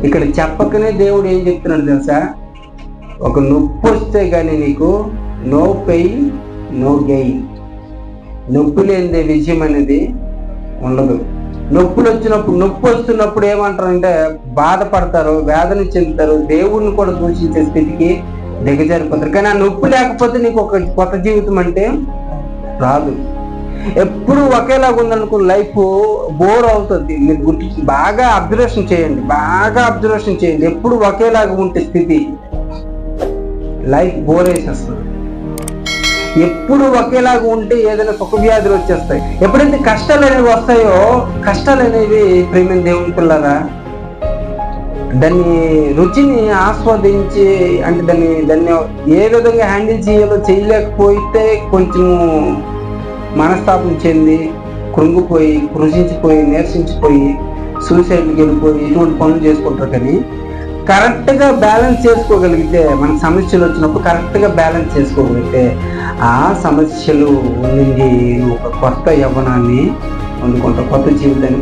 ఇక్కడ చెప్పకనే దేవుడు ఏం చెప్తున్నాడు తెలుసా? ఒక నొప్పి వస్తే కానీ నీకు నో పెయిన్ నో గెయిన్, నొప్పి లేనిదే విజయం అనేది ఉండదు. నొప్పి వస్తున్నప్పుడు ఏమంటారంటే బాధపడతారు, వేదన చెందుతారు, దేవుడిని కూడా దూషించే స్థితికి దిగజారిపోతారు. కానీ ఆ నొప్పి లేకపోతే నీకు ఒక కొత్త జీవితం అంటే రాదు. ఎప్పుడు ఒకేలాగా ఉందనుకో లైఫ్ బోర్ అవుతుంది. మీరు బాగా అబ్జర్వేషన్ చేయండి. ఎప్పుడు ఒకేలాగా ఉంటే స్థితి లైఫ్ బోర్ వేసేస్తుంది. ఎప్పుడు ఒకేలాగా ఉంటే ఏదైనా సుఖ వ్యాధులు వచ్చేస్తాయి. ఎప్పుడైతే కష్టాలు అనేవి వస్తాయో, కష్టాలు అనేవి ప్రేమ దేవుని పిల్లరా దాన్ని రుచిని ఆస్వాదించి, అంటే దాన్ని ఏ విధంగా హ్యాండిల్ చేయాలో చేయలేకపోతే కొంచెము మనస్తాపం చెంది కృంగిపోయి, కృషించిపోయి, నీరసించిపోయి, సూసైడ్కి వెళ్ళిపోయి ఇటువంటి పనులు చేసుకుంటారు. కానీ కరెక్ట్గా బ్యాలెన్స్ చేసుకోగలిగితే, మనకు సమస్యలు వచ్చినప్పుడు కరెక్ట్గా బ్యాలెన్స్ చేసుకోగలిగితే ఆ సమస్యలు నుండి ఒక కొత్త యవ్వనాన్ని పొందుకుంటారు, కొత్త జీవితాన్ని